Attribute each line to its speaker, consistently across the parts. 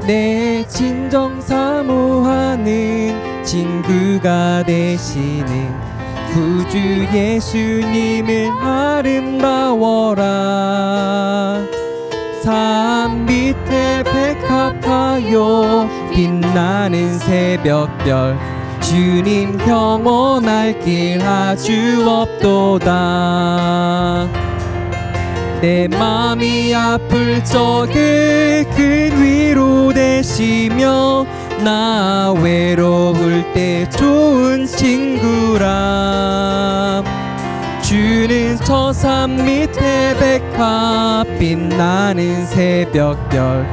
Speaker 1: 내 진정 사모하는 친구가 되시는 구주 예수님은 아름다워라. 산 밑에 백합하여 빛나는 새벽별 주님 평온할 길 아주 없도다. 내 맘이 아플 적에 큰 위로 되시며 나 외로울 때 좋은 친구라. 주는 저 산 밑에 백합 빛나는 새벽별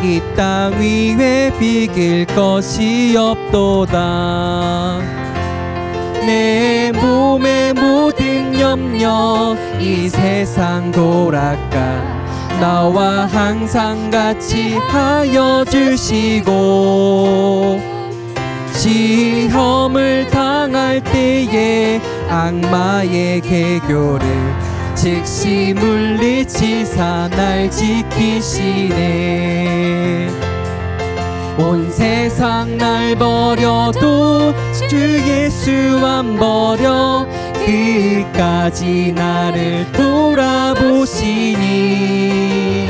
Speaker 1: 이 땅 위에 비길 것이 없도다. 내 몸의 모든 염려 이 세상 돌아가 나와 항상 같이 하여 주시고 시험을 당할 때에 악마의 개교를 즉시 물리치사 날 지키시네. 온 세상 날 버려도 주 예수 안 버려 끝까지 나를 돌아보시니.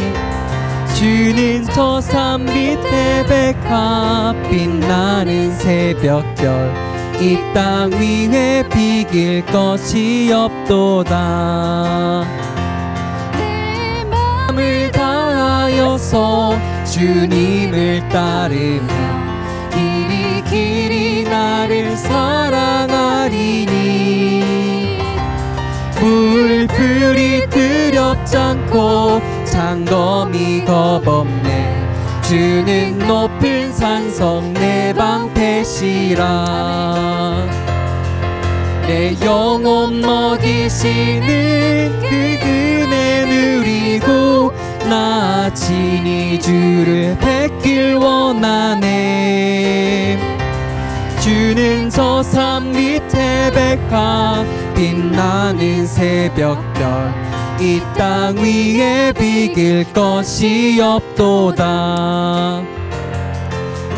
Speaker 1: 주는 저 산 밑에 백합 빛나는 새벽별 이 땅 위에 비길 것이 없도다. 내 맘을 다하여서 주님을 따르며 길이 길이 나를 사랑하리니. 물풀이 두렵지 않고 장검이 겁없네. 주는 높은 산성 내 방패시라. 내 영혼 먹이시는 그 은혜 누리고 나 친히 주를 뵙길 원하네. 주는 저 산 밑에 백합 빛나는 새벽별 이 땅 위에 비길 것이 없도다.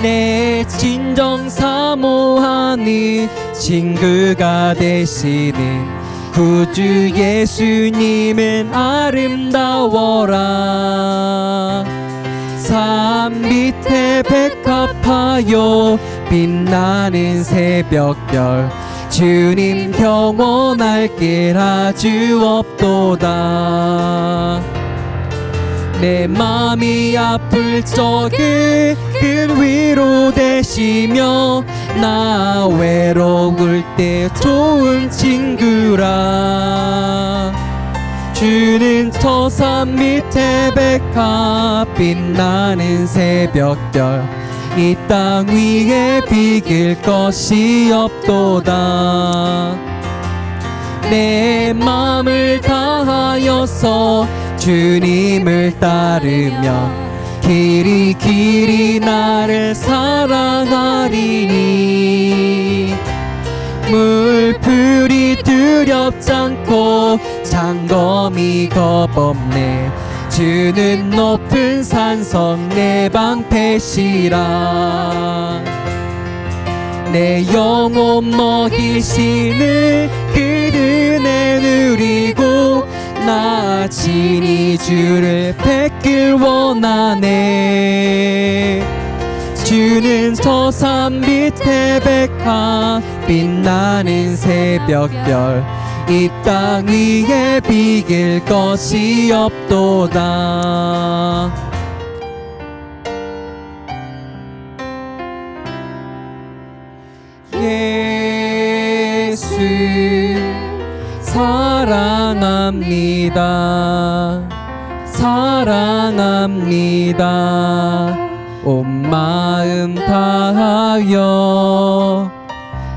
Speaker 1: 내 진정 사모하는 친구가 되시는 구주 예수님은 아름다워라. 산 밑에 백합하여 빛나는 새벽별 주님 평온할 길 아주 없도다. 내 맘이 아플 적에 큰 위로 되시며 나 외로울 때 좋은 친구라. 주는 저 산 밑에 백합 빛나는 새벽별 이 땅 위에 비길 것이 없도다. 내 맘을 다하여서 주님을 따르며 길이 길이 나를 사랑하리니. 물풀이 두렵지 않고 장검이 겁없네. 주는 높은 산성 내 방패시라. 내 영혼 먹이시는 그 은혜 누리고 나 친히 주를 뵙길 원하네. 주는 저 산 밑에 백합 빛나는 새벽별 이 땅 위에 비길 것이 없도다. 예수 사랑합니다. 사랑합니다. 온 마음 다하여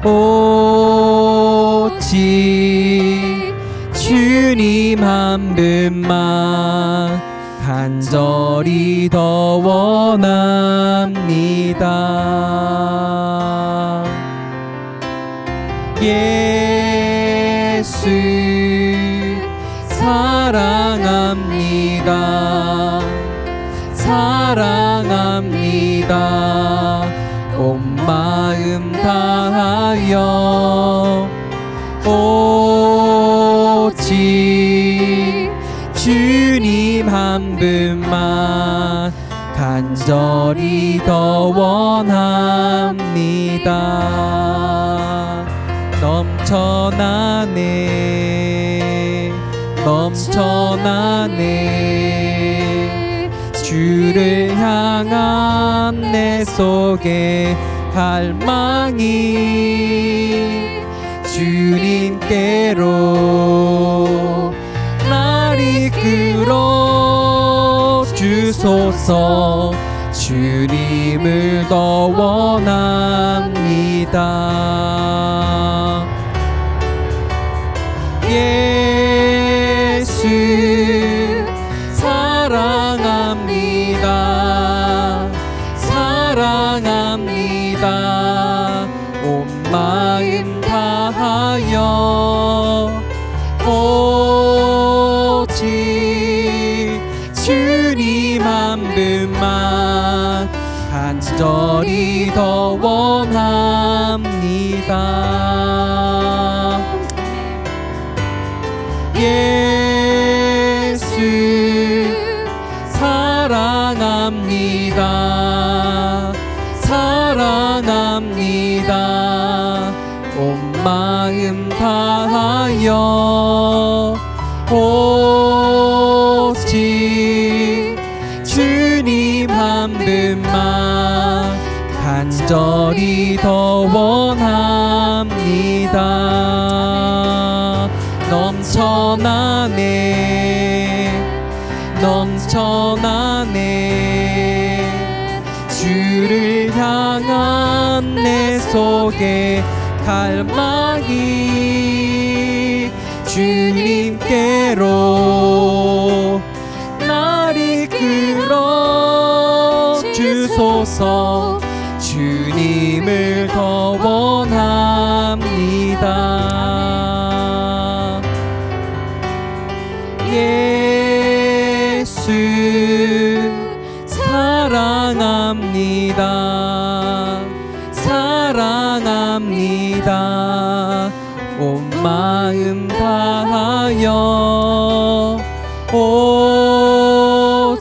Speaker 1: 오직 주님 한 분만 간절히 더 원합니다. 예수 사랑합니다. 사랑합니다. 원합니다. 온 마음 다하여 오직 주님 한 분만 간절히 더 원합니다. 넘쳐나네 넘쳐나네 주를 향한 내 속에 갈망이 주님께로 날 이끌어 주소서. 주님을 더 원합니다. 예수 사랑합니다. 사랑합니다. 온 마음 다하여 오직 주님 한 분만 간절히 더 원합니다. 예수 사랑합니다. 사랑합니다. 온 마음 다하여 오직 주님 한 분만 간절히 더 원합니다. 넘쳐나네 넘쳐나네 주를 향한 내 속에 갈망이 주님께로 날 이끌어 주소서. 주님을 더 원합니다. 예수 사랑합니다. 사랑합니다. 온 마음 다하여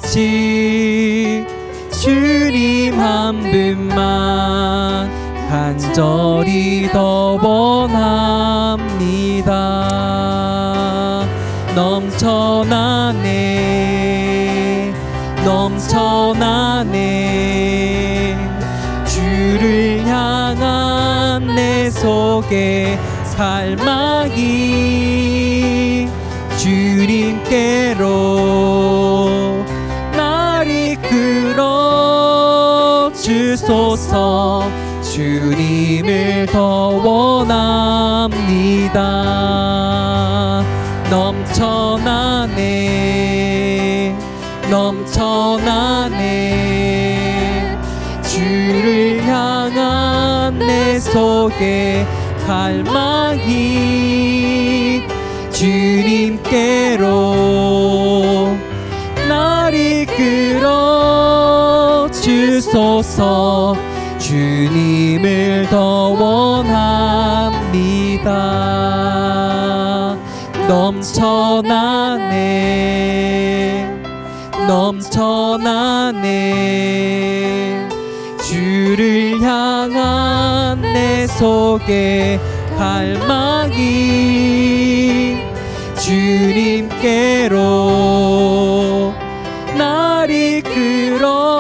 Speaker 1: 오직 주님 한 분만 간절히 더 원합니다. 넘쳐나네 넘쳐나네 주를 향한 내 속에 갈망이 주님께로 날 이끌어 주소서. 주님을 더 원합니다. 넘쳐나네 넘쳐나네 주를 향한 내 속에 갈망이 주님께로 날 이끌어 주소서. 주님을 더 원합니다. 넘쳐나네 넘쳐나네 주를 향한 내 속에 갈망이 주님께로 날 이끌어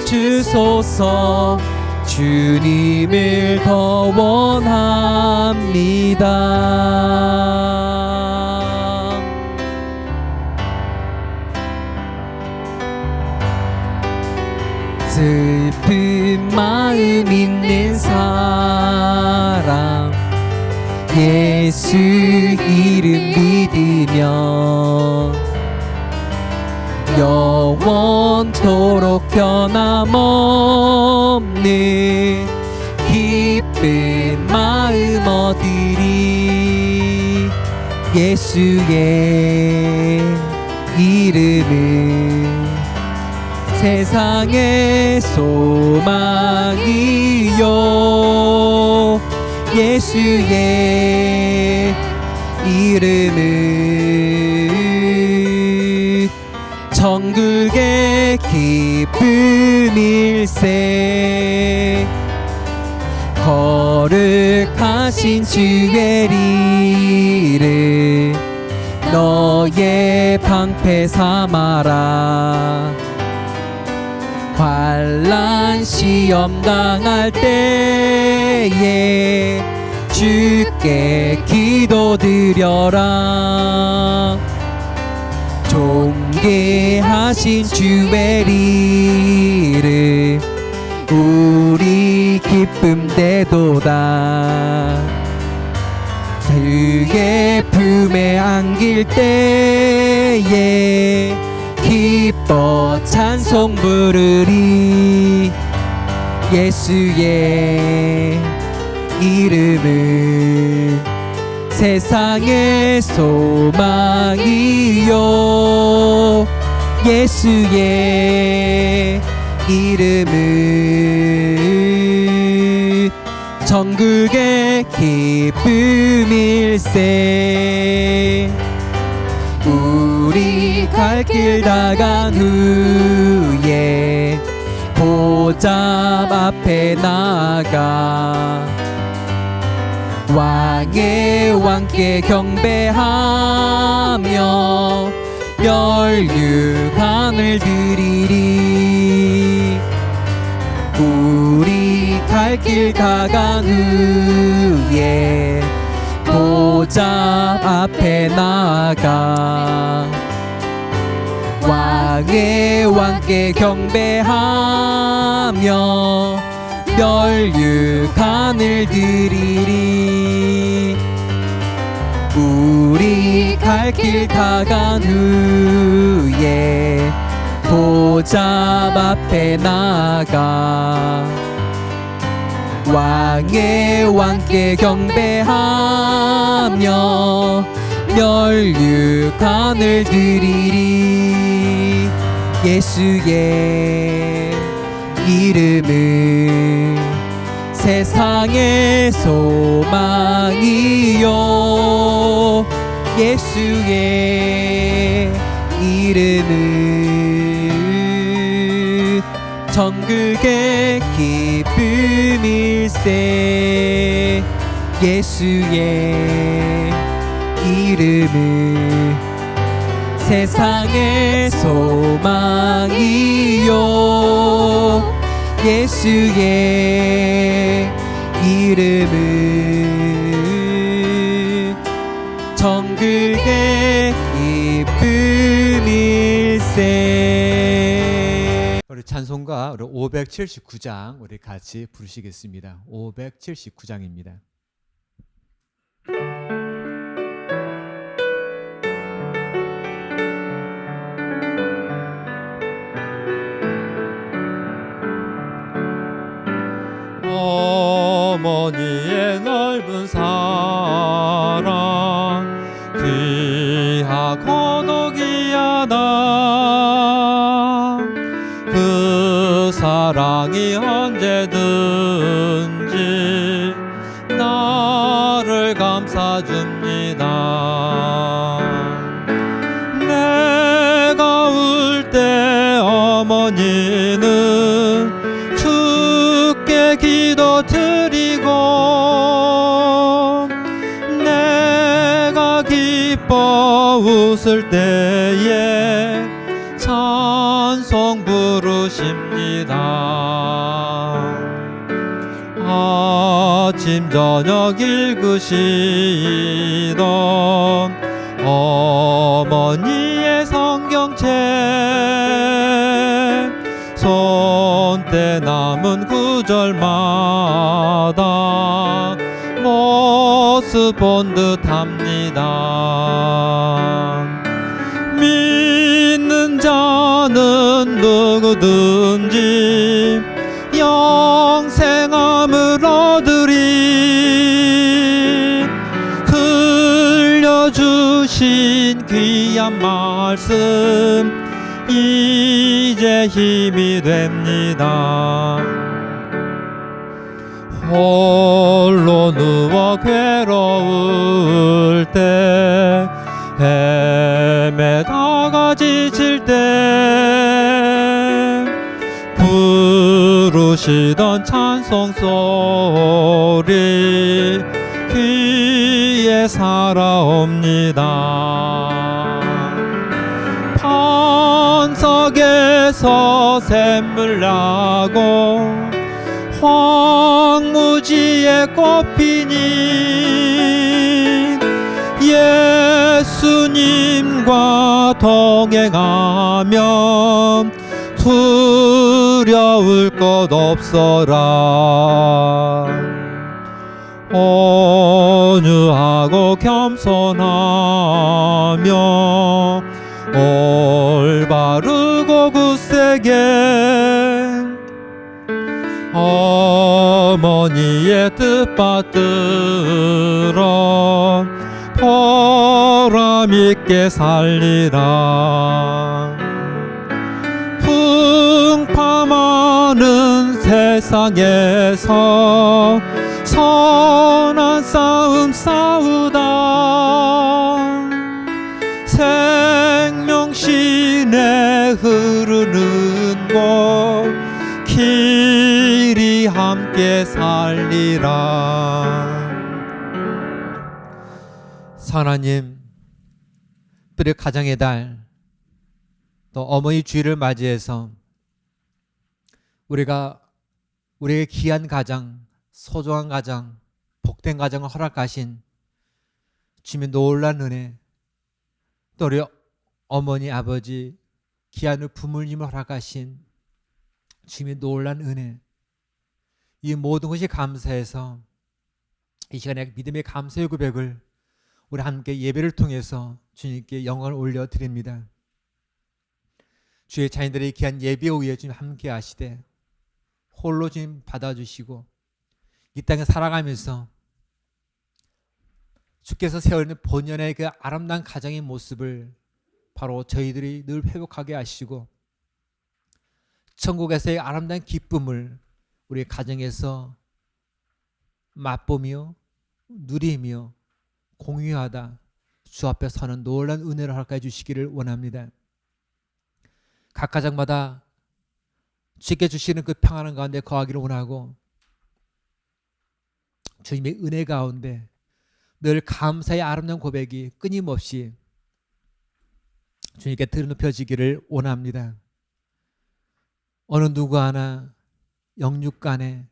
Speaker 1: 주소서. 주님을 더 원합니다. 슬픈 마음 있는 사람 예수 이름 믿으며 영원토록 변함없는 기쁜 마음 얻으리. 예수의 이름은 세상의 소망이요 예수의 이름은 천국의 기쁨일세 거룩하신 주의 이름 너의 방패 삼아라 환난 시험 당할 때에 주께 기도드려라 존귀하신 주의 이름 우리 기쁨 되도다 그의 품에 안길 때에 기뻐 찬송 부르리 예수의 이름은 세상의 소망이요 예수의 이름은 천국의 기쁨일세 우리 갈 길 다 간 후에 보좌 앞에 나아가 왕의 왕께 경배하며 멸류관을 드리리 우리 갈 길 다 간 후에 보좌 앞에 나아가 왕의 왕께 경배하며 멸류관을 드리리 우리 갈 길 다 간 후에 보좌 앞에 나아가 왕의 왕께 경배하며 멸류관을 드리리 예수의 이름은 세상의 소망이요 예수의 이름은 천국의 기쁨일세 예수의 이름은 세상의 소망이요 예수의 이름은 천국의 기쁨일세
Speaker 2: 우리 찬송가 우리 579장 우리 같이 부르시겠습니다. 579장입니다.
Speaker 3: 어머니의 넓은 사랑 귀하고 귀하다 그 사랑이 언제든지 나를 감싸줍니다 내가 울 때 어머니는 주께 기도드리고 내가 기뻐 웃을 때에 찬송 부르십니다 아침 저녁 읽으시던 어머니의 성경책 손때 남은 구절마다 모습 본 듯합니다 믿는 자는 누구든지 영생함을 얻으리 들려주신 귀한 말씀 이제 힘이 됩니다. 홀로 누워 괴로울 때, 헤매다가 지칠 때, 부르시던 찬송 소리 귀에 살아옵니다. 반석에서 샘물 나고 황무지에 꽃피니 예수님과 동행하면 두려울 것 없어라. 온유하고 겸손하며 올바르고 굳세게 어머니의 뜻 받들어 보람있게 살리라. 풍파많은 세상에서 선한 싸움 싸우다 생명신에 흐르는 곳 길이 함께 살리라. 하나님, 우리 가정의 달, 또 어머니 주일을 맞이해서 우리가 우리의 귀한 가정, 소중한 가정, 복된 가정을 허락하신 주님의 놀란 은혜, 또 우리 어머니, 아버지, 귀한 부모님을 허락하신 주님의 놀란 은혜, 이 모든 것이 감사해서 이 시간에 믿음의 감사의 고백을 우리 함께 예배를 통해서 주님께 영광을 올려드립니다. 주의 자녀들의 귀한 예배 후에 주님 함께 하시되 홀로 주님 받아주시고 이 땅에 살아가면서 주께서 세우는 본연의 그 아름다운 가정의 모습을 바로 저희들이 늘 회복하게 하시고 천국에서의 아름다운 기쁨을 우리 가정에서 맛보며 누리며 공유하다 주 앞에 서는 놀라운 은혜를 허락해 주시기를 원합니다. 각 가정마다 주께 주시는 그 평안한 가운데 거하기를 원하고 주님의 은혜 가운데 늘 감사의 아름다운 고백이 끊임없이 주님께 드높여지기를 원합니다. 어느 누구 하나 영육 간에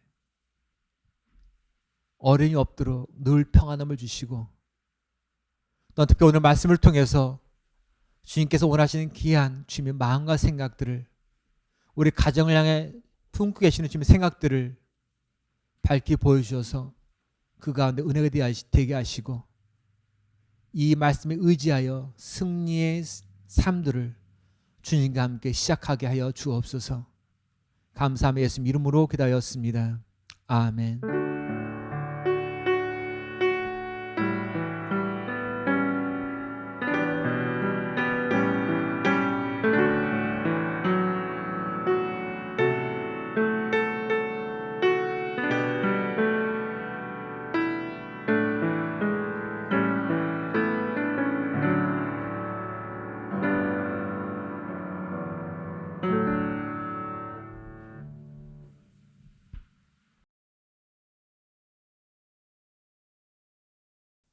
Speaker 3: 어려움이 없도록 늘 평안함을 주시고 또 특히 오늘 말씀을 통해서 주님께서 원하시는 귀한 주님의 마음과 생각들을 우리 가정을 향해 품고 계시는 주님의 생각들을 밝히 보여주셔서 그 가운데 은혜가 되게 하시고 이 말씀에 의지하여 승리의 삶들을 주님과 함께 시작하게 하여 주옵소서. 감사하며 예수님 이름으로 기도하였습니다. 아멘.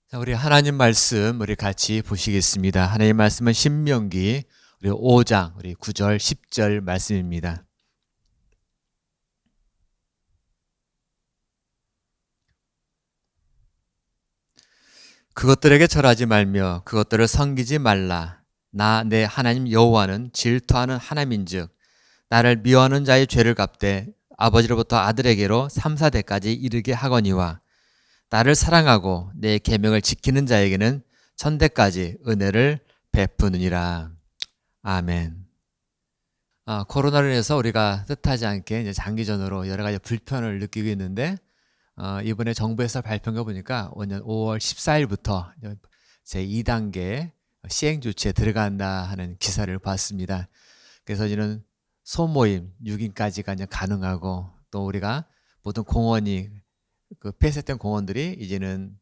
Speaker 2: 자, 우리 하나님 말씀 우리 같이 보시겠습니다. 하나님 말씀은 신명기 우리 5장 우리 9절 10절 말씀입니다. 그것들에게 절하지 말며 그것들을 섬기지 말라. 나 내 하나님 여호와는 질투하는 하나님인즉 나를 미워하는 자의 죄를 갚되 아버지로부터 아들에게로 3, 4대까지 이르게 하거니와 나를 사랑하고 내 계명을 지키는 자에게는 천대까지 은혜를 베푸느니라. 아멘. 코로나로 인해서 우리가 뜻하지 않게 이제 장기전으로 여러 가지 불편을 느끼고 있는데 이번에 정부에서 발표한 거 보니까 오늘 5월 14일부터 제2단계 시행 조치에 들어간다 하는 기사를 봤습니다. 그래서 이제는 소모임 6인까지가 이제 가능하고, 또 우리가 모든 공원이 그 폐쇄된 공원들이 이제는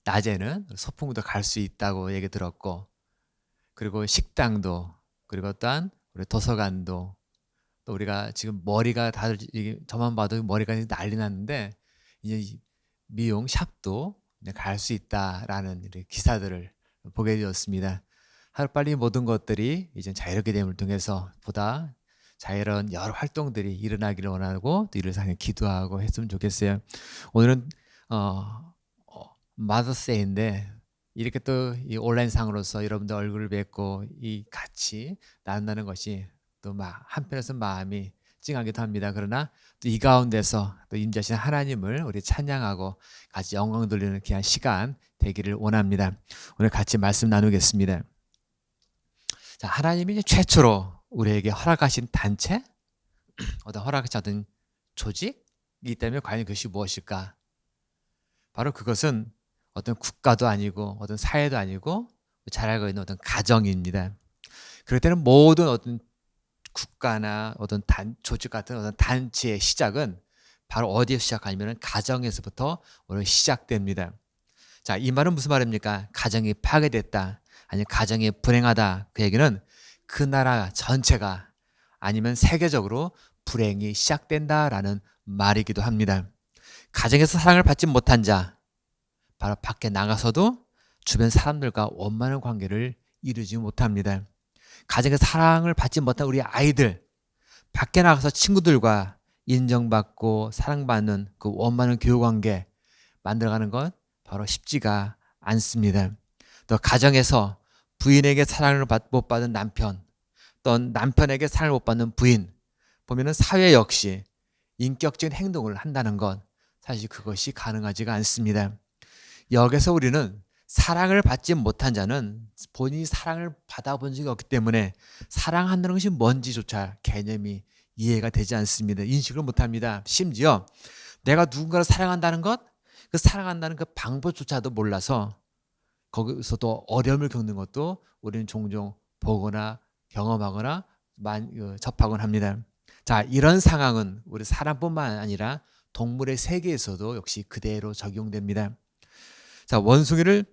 Speaker 2: 낮에는 소풍도 갈 수 있다고 얘기 들었고, 그리고 식당도, 그리고 또한 우리 도서관도, 또 우리가 지금 머리가 다들 저만 봐도 머리가 난리 났는데 이제 미용 샵도 갈 수 있다라는 기사들을 보게 되었습니다. 하루빨리 모든 것들이 이제 자유롭게 됨을 통해서 보다 자유로운 여러 활동들이 일어나기를 원하고 또 이를 상해 기도하고 했으면 좋겠어요. 오늘은 마더스데이인데 이렇게 또 이 온라인상으로서 여러분들 얼굴을 뵙고 이 같이 나눈다는 것이 또 한편에서 마음이 찡하기도 합니다. 그러나 또 이 가운데서 또 임재하신 하나님을 우리 찬양하고 같이 영광 돌리는 귀한 시간 되기를 원합니다. 오늘 같이 말씀 나누겠습니다. 자, 하나님이 이제 최초로 우리에게 허락하신 단체, 어떤 허락하신 어떤 조직이 있다면 과연 그것이 무엇일까? 바로 그것은 어떤 국가도 아니고 어떤 사회도 아니고 잘 알고 있는 어떤 가정입니다. 그럴 때는 모든 어떤 국가나 어떤 조직 같은 어떤 단체의 시작은 바로 어디에서 시작하냐면 가정에서부터 오늘 시작됩니다. 자, 이 말은 무슨 말입니까? 가정이 파괴됐다, 아니면 가정이 불행하다. 그 얘기는 그 나라 전체가 아니면 세계적으로 불행이 시작된다라는 말이기도 합니다. 가정에서 사랑을 받지 못한 자, 바로 밖에 나가서도 주변 사람들과 원만한 관계를 이루지 못합니다. 가정에서 사랑을 받지 못한 우리 아이들, 밖에 나가서 친구들과 인정받고 사랑받는 그 원만한 교육관계 만들어가는 건 바로 쉽지가 않습니다. 또 가정에서 부인에게 사랑을 못 받은 남편, 또 남편에게 사랑을 못 받는 부인, 보면은 사회 역시 인격적인 행동을 한다는 것, 사실 그것이 가능하지가 않습니다. 여기서 우리는 사랑을 받지 못한 자는 본인이 사랑을 받아본 적이 없기 때문에 사랑한다는 것이 뭔지조차 개념이 이해가 되지 않습니다. 인식을 못합니다. 심지어 내가 누군가를 사랑한다는 것, 그 사랑한다는 그 방법조차도 몰라서 거기서도 어려움을 겪는 것도 우리는 종종 보거나 경험하거나 접하곤 합니다. 자, 이런 상황은 우리 사람뿐만 아니라 동물의 세계에서도 역시 그대로 적용됩니다. 자, 원숭이를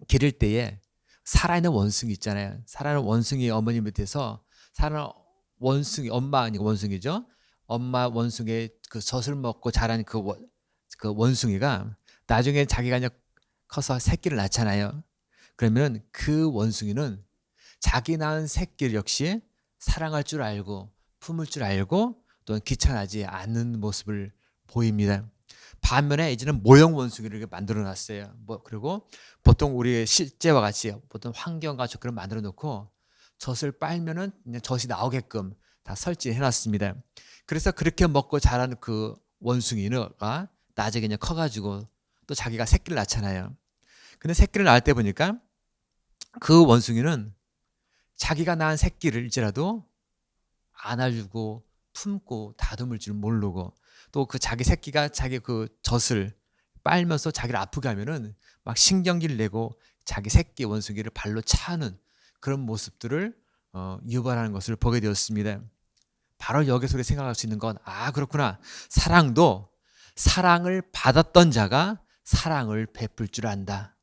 Speaker 2: 기를 때에 살아있는 원숭이 있잖아요. 살아있는 원숭이 어머니 밑에서 살아있는 원숭이, 엄마 아니고 원숭이죠. 엄마 원숭이의 그 젖을 먹고 자란 그 원숭이가 나중에 자기가 이제 커서 새끼를 낳잖아요. 그러면 그 원숭이는 자기 낳은 새끼를 역시 사랑할 줄 알고 품을 줄 알고 또는 귀찮아하지 않는 모습을 보입니다. 반면에 이제는 모형 원숭이를 이렇게 만들어 놨어요. 그리고 보통 우리 실제와 같이 보통 환경과 조건을 만들어 놓고 젖을 빨면은 그냥 젖이 나오게끔 다 설치해 놨습니다. 그래서 그렇게 먹고 자란 그 원숭이가 나중에 그냥 커가지고 또 자기가 새끼를 낳잖아요. 근데 새끼를 낳을 때 보니까 그 원숭이는 자기가 낳은 새끼를일지라도 안아주고 품고 다듬을 줄 모르고, 또 그 자기 새끼가 자기 그 젖을 빨면서 자기를 아프게 하면은 막 신경질 내고 자기 새끼 원숭이를 발로 차는 그런 모습들을 유발하는 것을 보게 되었습니다. 바로 여기서 우리 생각할 수 있는 건, 그렇구나. 사랑도 사랑을 받았던 자가 사랑을 베풀 줄 안다.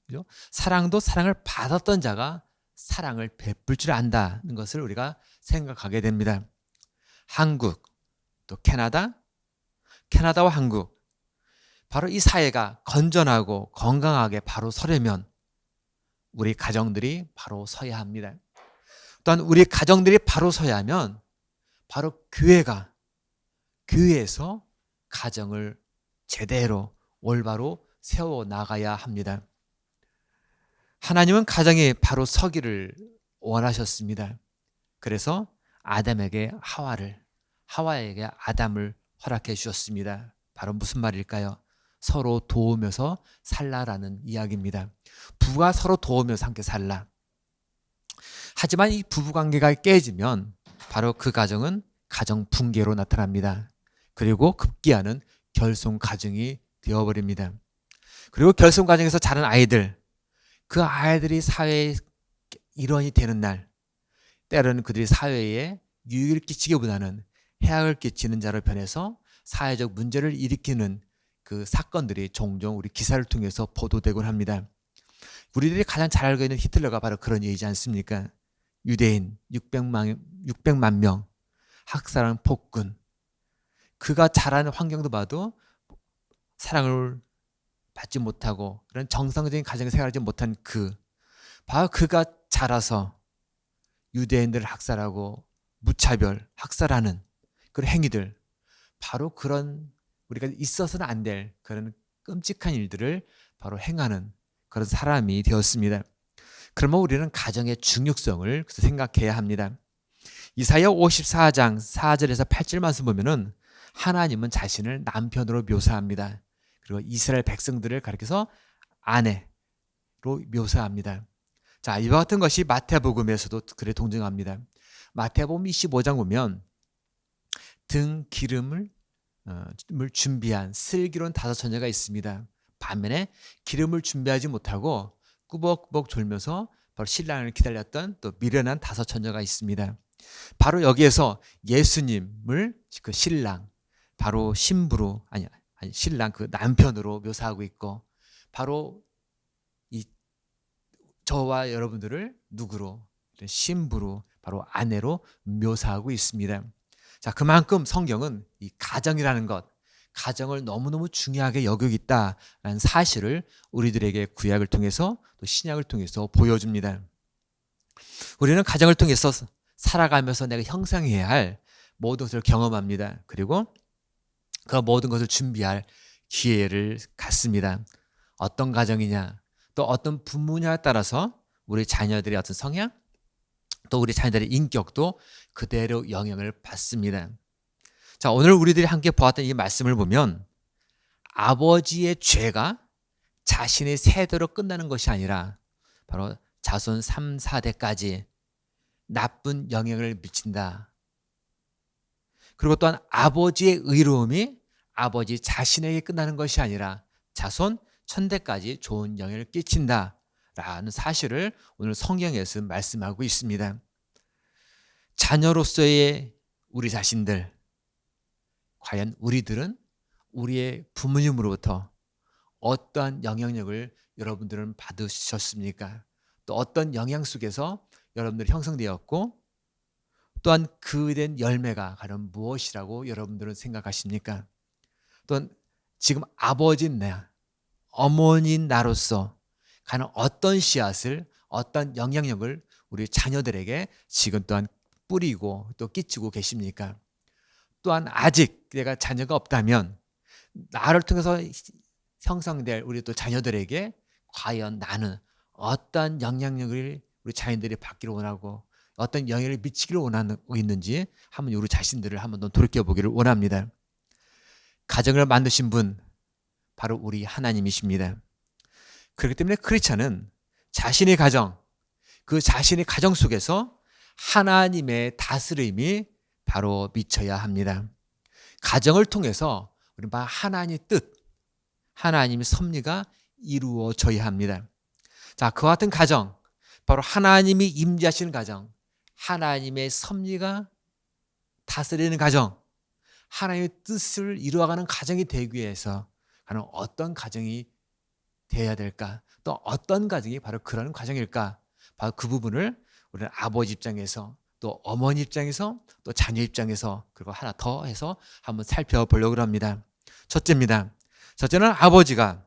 Speaker 2: 그죠? 사랑도 사랑을 받았던 자가 사랑을 베풀 줄 안다는 것을 우리가 생각하게 됩니다. 한국, 또 캐나다와 한국, 바로 이 사회가 건전하고 건강하게 바로 서려면 우리 가정들이 바로 서야 합니다. 또한 우리 가정들이 바로 서야 하면 바로 교회에서 가정을 제대로 올바로 세워나가야 합니다. 하나님은 가정이 바로 서기를 원하셨습니다. 그래서 아담에게 하와에게 아담을 허락해 주셨습니다. 바로 무슨 말일까요? 서로 도우면서 살라라는 이야기입니다. 부부가 서로 도우면서 함께 살라. 하지만 이 부부관계가 깨지면 바로 그 가정은 가정 붕괴로 나타납니다. 그리고 급기야는 결손 가정이 되어버립니다. 그리고 결손 가정에서 자란 아이들, 그 아이들이 사회의 일원이 되는 날, 때로는 그들이 사회에 유익을 끼치기보다는 해악을 끼치는 자로 변해서 사회적 문제를 일으키는 그 사건들이 종종 우리 기사를 통해서 보도되곤 합니다. 우리들이 가장 잘 알고 있는 히틀러가 바로 그런 예이지 않습니까? 유대인 600만 명 학살한 폭군, 그가 자라는 환경도 봐도 사랑을 받지 못하고 그런 정상적인 가정에 생활하지 못한 바로 그가 자라서 유대인들을 학살하고 무차별 학살하는 그런 행위들, 바로 그런 우리가 있어서는 안 될 그런 끔찍한 일들을 바로 행하는 그런 사람이 되었습니다. 그러면 우리는 가정의 중요성을 생각해야 합니다. 이사야 54장 4절에서 8절 말씀 보면은 하나님은 자신을 남편으로 묘사합니다. 그리고 이스라엘 백성들을 가리켜서 아내로 묘사합니다. 자, 이와 같은 것이 마태복음에서도 그래 동정합니다. 마태복음 25장 보면 등 기름을 준비한 슬기로운 5처녀가 있습니다. 반면에 기름을 준비하지 못하고 꾸벅꾸벅 졸면서 바로 신랑을 기다렸던 또 미련한 5처녀가 있습니다. 바로 여기에서 예수님을 그 신랑, 바로 신부로 아니 신랑 그 남편으로 묘사하고 있고, 바로 이 저와 여러분들을 누구로? 신부로, 바로 아내로 묘사하고 있습니다. 자, 그만큼 성경은 이 가정이라는 것, 가정을 너무너무 중요하게 여기고 있다라는 사실을 우리들에게 구약을 통해서 또 신약을 통해서 보여줍니다. 우리는 가정을 통해서 살아가면서 내가 형성해야 할 모든 것을 경험합니다. 그리고 그 모든 것을 준비할 기회를 갖습니다. 어떤 가정이냐, 또 어떤 부모냐에 따라서 우리 자녀들의 어떤 성향, 또 우리 자녀들의 인격도 그대로 영향을 받습니다. 자, 오늘 우리들이 함께 보았던 이 말씀을 보면 아버지의 죄가 자신의 세대로 끝나는 것이 아니라 바로 자손 3, 4대까지 나쁜 영향을 미친다. 그리고 또한 아버지의 의로움이 아버지 자신에게 끝나는 것이 아니라 자손 1000대까지 좋은 영향을 끼친다라는 사실을 오늘 성경에서 말씀하고 있습니다. 자녀로서의 우리 자신들, 과연 우리들은 우리의 부모님으로부터 어떠한 영향력을 여러분들은 받으셨습니까? 또 어떤 영향 속에서 여러분들이 형성되었고, 또한 그에 대한 열매가 과연 무엇이라고 여러분들은 생각하십니까? 또한 지금 아버지인 나, 어머니인 나로서 과연 어떤 씨앗을, 어떤 영향력을 우리 자녀들에게 지금 또한 뿌리고 또 끼치고 계십니까? 또한 아직 내가 자녀가 없다면 나를 통해서 형성될 우리 또 자녀들에게 과연 나는 어떤 영향력을 우리 자녀들이 받기를 원하고 어떤 영향을 미치기를 원하고 있는지 한번 우리 자신들을 한번 더 돌이켜보기를 원합니다. 가정을 만드신 분 바로 우리 하나님이십니다. 그렇기 때문에 크리스찬은 자신의 가정, 그 자신의 가정 속에서 하나님의 다스림이 바로 미쳐야 합니다. 가정을 통해서 우리 바로 하나님의 뜻, 하나님의 섭리가 이루어져야 합니다. 자, 그와 같은 가정, 바로 하나님이 임재하시는 가정, 하나님의 섭리가 다스리는 가정, 하나님의 뜻을 이루어가는 가정이 되기 위해서 과연 어떤 가정이 되어야 될까? 또 어떤 가정이 바로 그런 가정일까? 바로 그 부분을 우리는 아버지 입장에서 또 어머니 입장에서 또 자녀 입장에서 그리고 하나 더 해서 한번 살펴보려고 합니다. 첫째입니다. 첫째는 아버지가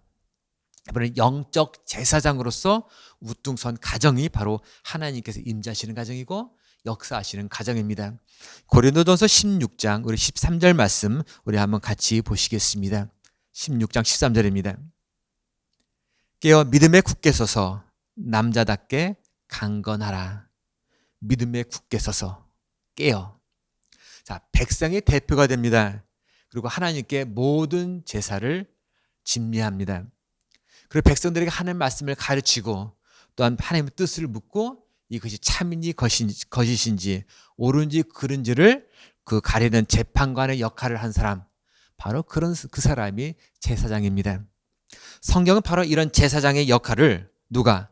Speaker 2: 이번에 영적 제사장으로서 우뚱선 가정이 바로 하나님께서 임재하시는 가정이고 역사하시는 가정입니다. 고린도전서 16장 우리 13절 말씀 우리 한번 같이 보시겠습니다. 16장 13절입니다. 깨어 믿음에 굳게 서서 남자답게 강건하라. 믿음에 굳게 서서 깨어. 자, 백성의 대표가 됩니다. 그리고 하나님께 모든 제사를 집례합니다. 그리고 백성들에게 하나님의 말씀을 가르치고 또한 하나님의 뜻을 묻고 이것이 참인지 거짓인지 옳은지 그른지를 그 가리는 재판관의 역할을 한 사람, 바로 그 사람이 제사장입니다. 성경은 바로 이런 제사장의 역할을 누가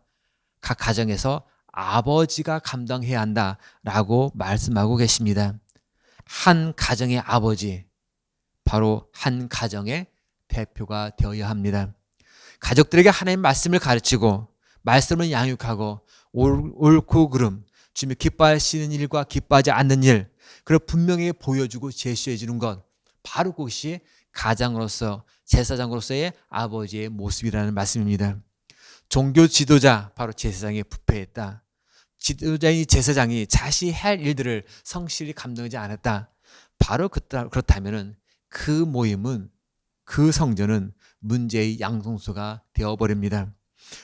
Speaker 2: 각 가정에서 아버지가 감당해야 한다라고 말씀하고 계십니다. 한 가정의 아버지, 바로 한 가정의 대표가 되어야 합니다. 가족들에게 하나님의 말씀을 가르치고 말씀을 양육하고 옳고 그름, 주님이 기뻐하시는 일과 기뻐하지 않는 일, 그걸 분명히 보여주고 제시해 주는 것, 바로 그것이 가장으로서 제사장으로서의 아버지의 모습이라는 말씀입니다. 종교 지도자, 바로 제사장에 부패했다. 지도자인 제사장이 자신이 할 일들을 성실히 감당하지 않았다. 바로 그렇다면 그 모임은, 그 성전은 문제의 양성소가 되어버립니다.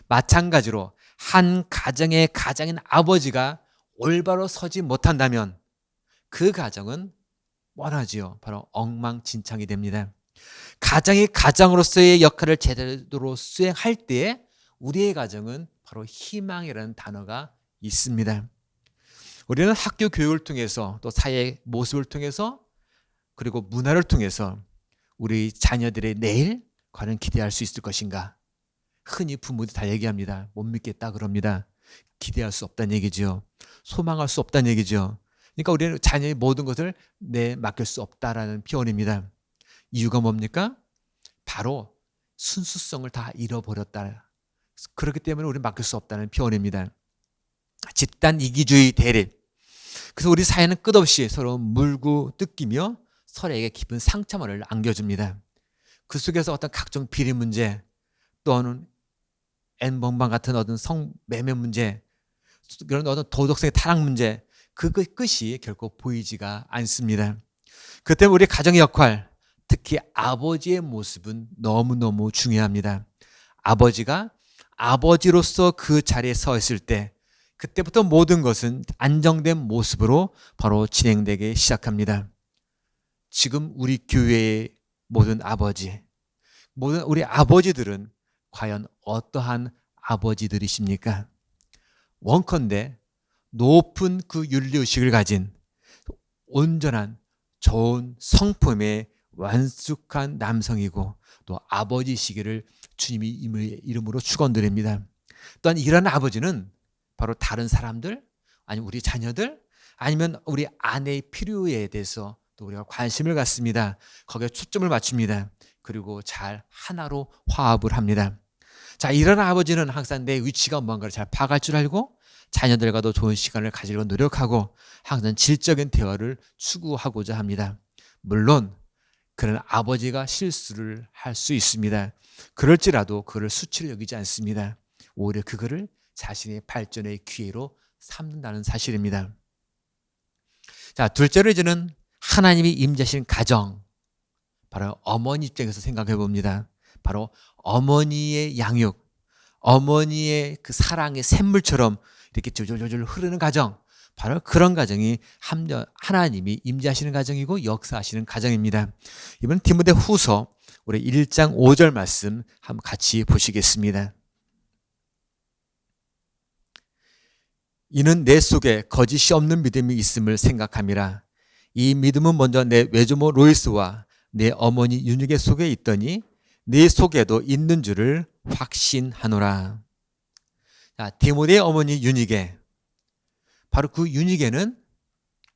Speaker 2: 마찬가지로 한 가정의 가장인 아버지가 올바로 서지 못한다면 그 가정은 뻔하지요. 바로 엉망진창이 됩니다. 가장이 가장으로서의 역할을 제대로 수행할 때에 우리의 가정은 바로 희망이라는 단어가 있습니다. 우리는 학교 교육을 통해서 또 사회의 모습을 통해서 그리고 문화를 통해서 우리 자녀들의 내일 과연 기대할 수 있을 것인가? 흔히 부모들이 다 얘기합니다. 못 믿겠다 그럽니다. 기대할 수 없다는 얘기죠. 소망할 수 없다는 얘기죠. 그러니까 우리는 자녀의 모든 것을 맡길 수 없다라는 표현입니다. 이유가 뭡니까? 바로 순수성을 다 잃어버렸다. 그렇기 때문에 우리는 맡길 수 없다는 표현입니다. 집단 이기주의 대립. 그래서 우리 사회는 끝없이 서로 물고 뜯기며 서로에게 깊은 상처만을 안겨줍니다. 그 속에서 어떤 각종 비리 문제, 또는 N번방 같은 어떤 성매매 문제, 그런 어떤 도덕성의 타락 문제, 그 끝이 결코 보이지가 않습니다. 그 때문에 우리 가정의 역할, 특히 아버지의 모습은 너무너무 중요합니다. 아버지가 아버지로서 그 자리에 서 있을 때 그때부터 모든 것은 안정된 모습으로 바로 진행되기 시작합니다. 지금 우리 교회의 모든 아버지, 모든 우리 아버지들은 과연 어떠한 아버지들이십니까? 원컨대 높은 그 윤리의식을 가진 온전한 좋은 성품의 완숙한 남성이고 또 아버지시기를 주님이 이름으로 축원드립니다. 또한 이런 아버지는 바로 다른 사람들, 아니면 우리 자녀들, 아니면 우리 아내의 필요에 대해서 또 우리가 관심을 갖습니다. 거기에 초점을 맞춥니다. 그리고 잘 하나로 화합을 합니다. 자, 이런 아버지는 항상 내 위치가 뭔가를 잘 파악할 줄 알고 자녀들과도 좋은 시간을 가지려고 노력하고 항상 질적인 대화를 추구하고자 합니다. 물론 그런 아버지가 실수를 할 수 있습니다. 그럴지라도 그를 수치로 여기지 않습니다. 오히려 그거를 자신의 발전의 기회로 삼는다는 사실입니다. 자, 둘째로 이제는 하나님이 임재하신 가정, 바로 어머니 입장에서 생각해 봅니다. 바로 어머니의 양육, 어머니의 그 사랑의 샘물처럼 이렇게 졸졸졸 흐르는 가정, 바로 그런 가정이 하나님이 임재하시는 가정이고 역사하시는 가정입니다. 이번 디모데 후서 우리 1장 5절 말씀 한번 같이 보시겠습니다. 이는 내 속에 거짓이 없는 믿음이 있음을 생각함이라. 이 믿음은 먼저 내 외조모 로이스와 내 어머니 유니게 속에 있더니 네 속에도 있는 줄을 확신하노라. 자, 디모데의 어머니 유니게, 바로 그 유니게는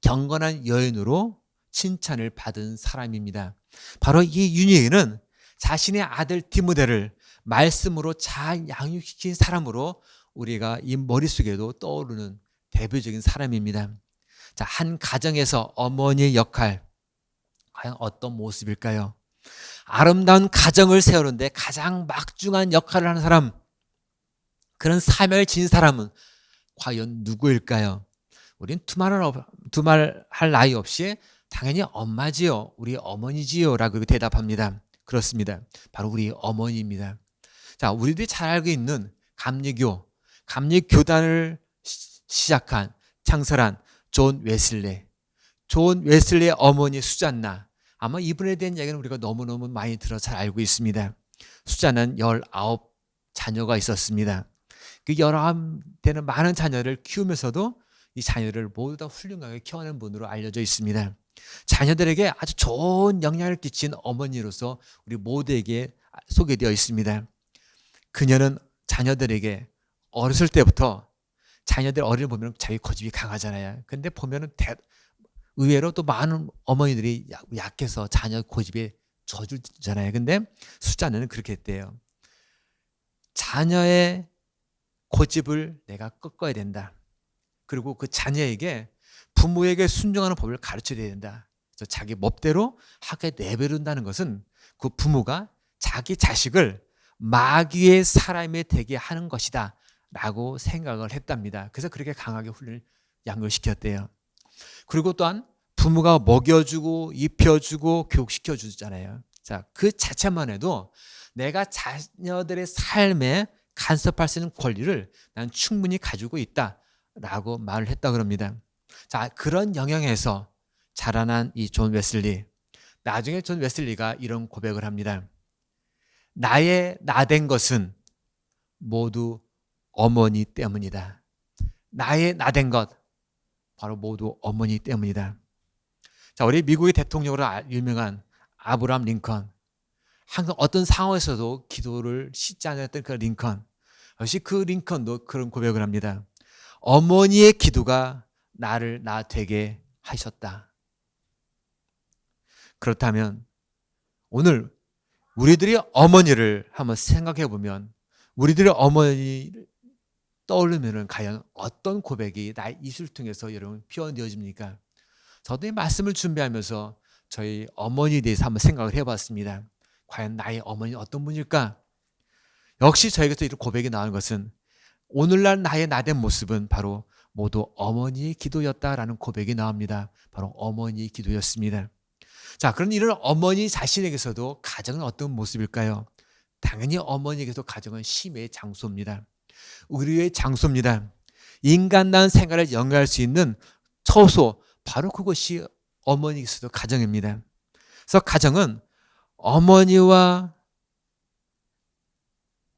Speaker 2: 경건한 여인으로 칭찬을 받은 사람입니다. 바로 이 유니게는 자신의 아들 디모데를 말씀으로 잘 양육시킨 사람으로 우리가 이 머릿속에도 떠오르는 대표적인 사람입니다. 자, 한 가정에서 어머니의 역할, 과연 어떤 모습일까요? 아름다운 가정을 세우는데 가장 막중한 역할을 하는 사람, 그런 사명을 지닌 사람은 과연 누구일까요? 우린 두말할 나위 없이 당연히 엄마지요, 우리 어머니지요 라고 대답합니다. 그렇습니다. 바로 우리 어머니입니다. 자, 우리들이 잘 알고 있는 감리교단을 시작한 창설한 존 웨슬레의 어머니 수잔나, 아마 이분에 대한 이야기는 우리가 너무너무 많이 들어 잘 알고 있습니다. 수잔나는 19 자녀가 있었습니다. 그 19되는 많은 자녀를 키우면서도 이 자녀를 모두 다 훌륭하게 키워낸 분으로 알려져 있습니다. 자녀들에게 아주 좋은 영향을 끼친 어머니로서 우리 모두에게 소개되어 있습니다. 그녀는 자녀들에게 어렸을 때부터
Speaker 3: 자녀들 어린이 보면 자기 고집이 강하잖아요. 근데 보면은 의외로 또 많은 어머니들이 약해서 자녀 고집에 져주잖아요. 근데 숫자는 그렇게 했대요. 자녀의 고집을 내가 꺾어야 된다. 그리고 그 자녀에게 부모에게 순종하는 법을 가르쳐야 된다. 그래서 자기 멋대로 하게 내버린다는 것은 그 부모가 자기 자식을 마귀의 사람이 되게 하는 것이다 라고 생각을 했답니다. 그래서 그렇게 강하게 양육시켰대요. 그리고 또한 부모가 먹여주고 입혀주고 교육시켜주잖아요. 자, 그 자체만 해도 내가 자녀들의 삶에 간섭할 수 있는 권리를 난 충분히 가지고 있다라고 말을 했다 그럽니다. 자, 그런 영향에서 자라난 이 존 웨슬리. 나중에 존 웨슬리가 이런 고백을 합니다. 나의 나된 것은 모두 어머니 때문이다. 나의 나된 것 바로 모두 어머니 때문이다. 자, 우리 미국의 대통령으로 유명한 아브라함 링컨. 항상 어떤 상황에서도 기도를 씻지 않았던 그 링컨. 역시 그 링컨도 그런 고백을 합니다. 어머니의 기도가 나를 나 되게 하셨다. 그렇다면 오늘 우리들이 어머니를 한번 생각해 보면 우리들의 어머니를 떠오르면 과연 어떤 고백이 나의 입술 통해서 여러분 피어내어집니까? 저도 이 말씀을 준비하면서 저희 어머니에 대해서 한번 생각을 해봤습니다. 과연 나의 어머니는 어떤 분일까? 역시 저에게서 이런 고백이 나오는 것은 오늘날 나의 나된 모습은 바로 모두 어머니의 기도였다라는 고백이 나옵니다. 바로 어머니의 기도였습니다. 자, 그런 이런 어머니 자신에게서도 가정은 어떤 모습일까요? 당연히 어머니에게서 가정은 쉼의 장소입니다. 의료의 장소입니다. 인간다운 생활을 영위할 수 있는 처소, 바로 그것이 어머니에게서도 가정입니다. 그래서 가정은 어머니와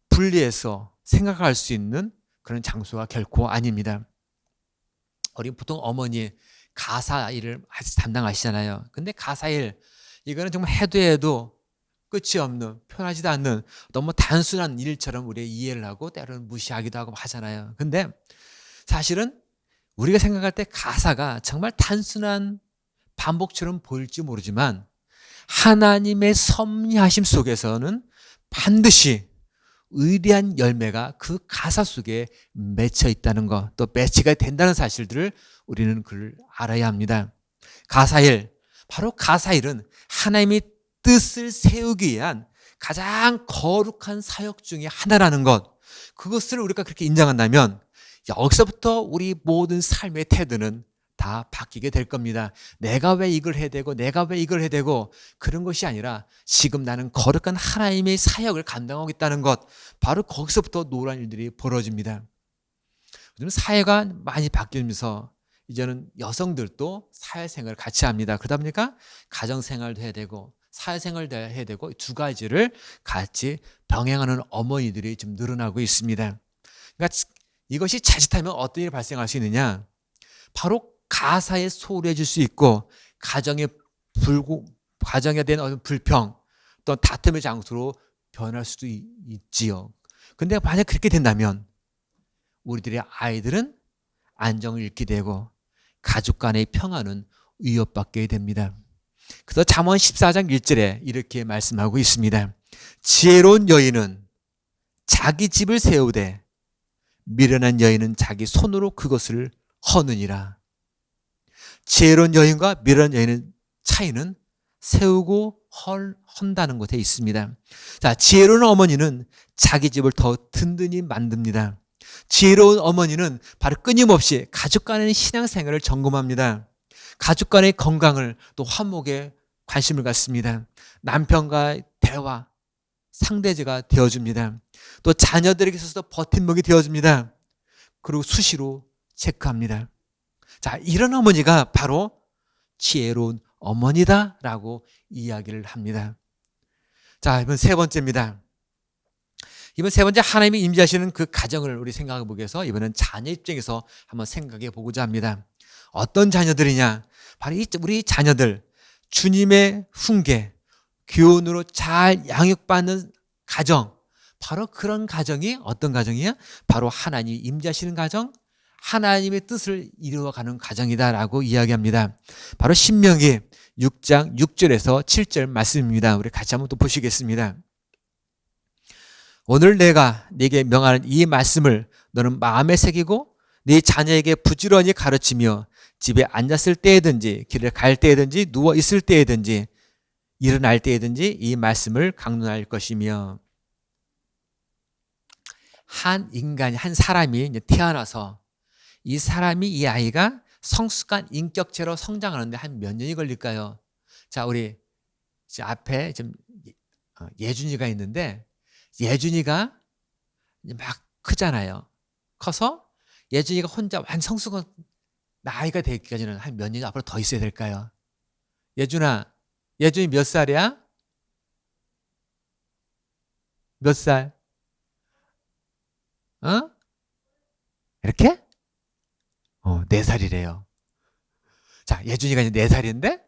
Speaker 3: 분리해서 생각할 수 있는 그런 장소가 결코 아닙니다. 우리 보통 어머니 가사 일을 담당하시잖아요. 근데 가사 일, 이거는 정말 해도 끝이 없는, 편하지도 않는 너무 단순한 일처럼 우리가 이해를 하고 때로는 무시하기도 하고 하잖아요. 근데 사실은 우리가 생각할 때 가사가 정말 단순한 반복처럼 보일지 모르지만 하나님의 섭리하심 속에서는 반드시 위대한 열매가 그 가사 속에 맺혀 있다는 것, 또 매치가 된다는 사실들을 우리는 그걸 알아야 합니다. 가사일, 바로 가사일은 하나님이 뜻을 세우기 위한 가장 거룩한 사역 중에 하나라는 것, 그것을 우리가 그렇게 인정한다면 여기서부터 우리 모든 삶의 태도는 다 바뀌게 될 겁니다. 내가 왜 이걸 해야 되고 내가 왜 이걸 해야 되고 그런 것이 아니라 지금 나는 거룩한 하나님의 사역을 감당하고 있다는 것, 바로 거기서부터 놀라운 일들이 벌어집니다. 요즘 사회가 많이 바뀌면서 이제는 여성들도 사회생활을 같이 합니다. 그러다 보니까 가정생활도 해야 되고 사회생활도 해야 되고 두 가지를 같이 병행하는 어머니들이 좀 늘어나고 있습니다. 그러니까 이것이 자칫하면 어떤 일이 발생할 수 있느냐, 바로 가사에 소홀해질 수 있고 가정에 대한 어떤 불평 또 다툼의 장소로 변할 수도 있지요. 근데 만약 그렇게 된다면 우리들의 아이들은 안정을 잃게 되고 가족 간의 평화는 위협받게 됩니다. 그래서 잠언 14장 1절에 이렇게 말씀하고 있습니다. 지혜로운 여인은 자기 집을 세우되 미련한 여인은 자기 손으로 그것을 허느니라. 지혜로운 여인과 미련한 여인의 차이는 세우고 헌다는 것에 있습니다. 자, 지혜로운 어머니는 자기 집을 더 든든히 만듭니다. 지혜로운 어머니는 바로 끊임없이 가족 간의 신앙생활을 점검합니다. 가족 간의 건강을 또 화목에 관심을 갖습니다. 남편과의 대화, 상대제가 되어줍니다. 또 자녀들에게 있어서도 버팀목이 되어줍니다. 그리고 수시로 체크합니다. 자, 이런 어머니가 바로 지혜로운 어머니다라고 이야기를 합니다. 자, 이번 세 번째입니다. 이번 세 번째, 하나님이 임재하시는 그 가정을 우리 생각해 보기 위해서 이번엔 자녀 입장에서 한번 생각해 보고자 합니다. 어떤 자녀들이냐? 바로 우리 자녀들, 주님의 훈계, 교훈으로 잘 양육받는 가정, 바로 그런 가정이 어떤 가정이야? 바로 하나님이 임재하시는 가정,
Speaker 2: 하나님의 뜻을 이루어가는 과정이다라고 이야기합니다. 바로 신명기 6장 6절에서 7절 말씀입니다. 우리 같이 한번 또 보시겠습니다. 오늘 내가 네게 명하는 이 말씀을 너는 마음에 새기고 네 자녀에게 부지런히 가르치며 집에 앉았을 때에든지 길을 갈 때에든지 누워 있을 때에든지 일어날 때에든지 이 말씀을 강론할 것이며. 한 인간이, 한 사람이 이제 태어나서 이 사람이, 이 아이가 성숙한 인격체로 성장하는데 한 몇 년이 걸릴까요? 자, 우리 앞에 지금 예준이가 있는데 예준이가 이제 막 크잖아요. 커서 예준이가 혼자 완성숙한 나이가 되기까지는 한 몇 년이 앞으로 더 있어야 될까요? 예준이 몇 살이야? 몇 살? 이렇게? 4살이래요. 자, 예준이가 이제 4살인데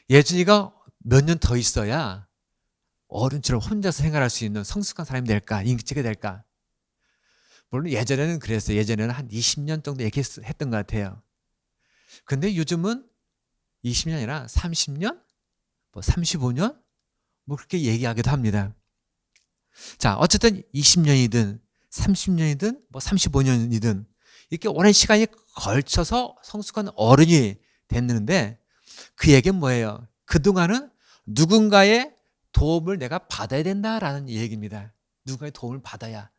Speaker 2: 예준이가 몇 년 더 있어야 어른처럼 혼자서 생활할 수 있는 성숙한 사람이 될까? 인격체가 될까? 물론 예전에는 그랬어요. 예전에는 한 20년 정도 얘기했던 것 같아요. 근데 요즘은 20년이 아니라 30년? 뭐 35년? 뭐 그렇게 얘기하기도 합니다. 자, 어쨌든 20년이든 30년이든 뭐 35년이든 이렇게 오랜 시간이 걸쳐서 성숙한 어른이 됐는데 그 얘기는 뭐예요? 그동안은 누군가의 도움을 내가 받아야 된다라는 얘기입니다. 누군가의 도움을 받아야.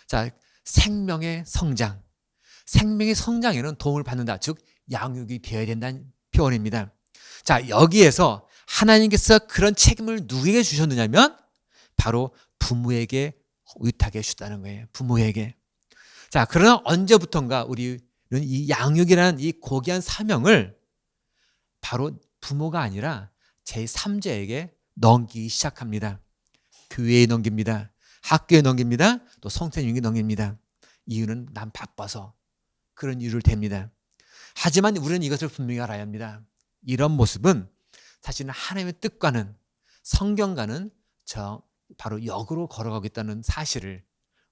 Speaker 2: 자, 생명의 성장. 생명의 성장에는 도움을 받는다. 즉 양육이 되어야 된다는 표현입니다. 자, 여기에서 하나님께서 그런 책임을 누구에게 주셨느냐면 바로 부모에게 위탁해 주셨다는 거예요. 부모에게. 자, 그러나 언제부턴가 우리는 이 양육이라는 이 고귀한 사명을 바로 부모가 아니라 제3자에게 넘기기 시작합니다. 교회에 넘깁니다. 학교에 넘깁니다. 또 선생님에게 넘깁니다. 이유는 난 바빠서 그런 이유를 댑니다. 하지만 우리는 이것을 분명히 알아야 합니다. 이런 모습은 사실은 하나님의 뜻과는 성경과는 바로 역으로 걸어가고 있다는 사실을